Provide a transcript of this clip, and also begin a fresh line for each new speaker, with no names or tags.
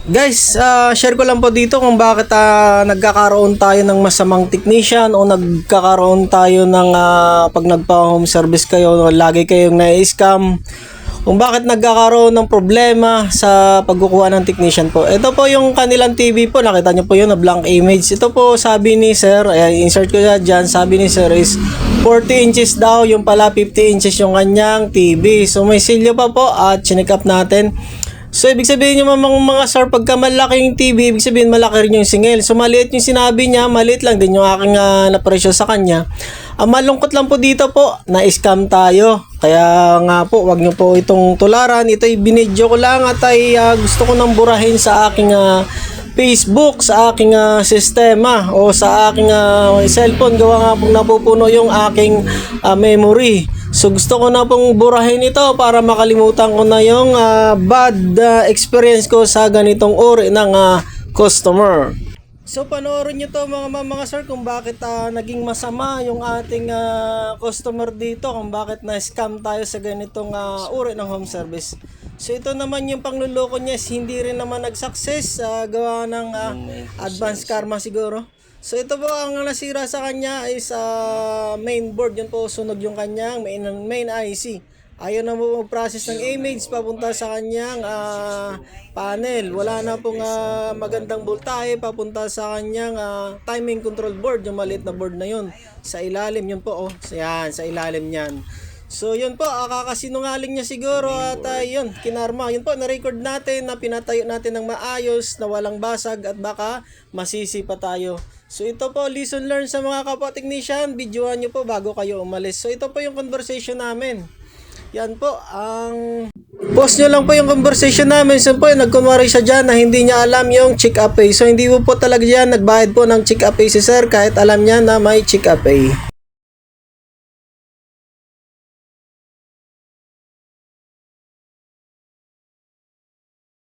Guys, share ko lang po dito kung bakit nagkakaroon tayo ng masamang technician o nagkakaroon tayo ng pag nagpa-home service kayo, lagi kayong na-scam. Kung bakit nagkakaroon ng problema sa pagkukuha ng technician po. Ito po yung kanilang TV po, nakita nyo po yun na blank image. Ito po sabi ni sir, insert ko dyan, sabi ni sir is 40 inches daw, yung pala 50 inches yung kanyang TV. So may silyo pa po at chinik up natin. So, ibig sabihin nyo mga sir, pagka malaki yung TV, ibig sabihin malaki rin yung singil. So, maliit yung sinabi niya, maliit lang din yung aking napresyo sa kanya. Ang malungkot lang po dito po, na-scam tayo. Kaya nga po, wag nyo po itong tularan. Ito'y binidyo ko lang at ay gusto ko nang burahin sa aking Facebook, sa aking sistema o sa aking cellphone. Gawa nga pong napupuno yung aking memory. So gusto ko na pong burahin ito para makalimutan ko na yung bad experience ko sa ganitong uri ng customer. So panoorin nyo to mga sir kung bakit naging masama yung ating customer dito, kung bakit na-scam tayo sa ganitong uri ng home service. So ito naman yung pangluloko niya, hindi rin naman nag-success, gawa ng advanced karma siguro. So ito po ang nasira sa kanya is main board, yun po sunog yung kanyang main IC. Ayaw na po mag-process ng image papunta sa kanyang panel. Wala na pong magandang voltahe papunta sa kanyang timing control board, yung maliit na board na yun. Sa ilalim yun po, yan, sa ilalim niyan. So yun po, kakasinungaling niya siguro at yun, kinarma. Yun po, na-record natin, na pinatayo natin ng maayos, na walang basag at baka masisi pa tayo. So ito po, lesson learned sa mga kapwa technician, videoan nyo po bago kayo umalis. So ito po yung conversation namin. Yan po, ang post nyo lang po yung conversation namin. So po, nagkunwari siya dyan na hindi niya alam yung check-up pay. So hindi po talaga dyan nagbayad po ng check-up pay si sir kahit alam niya na may check-up pay.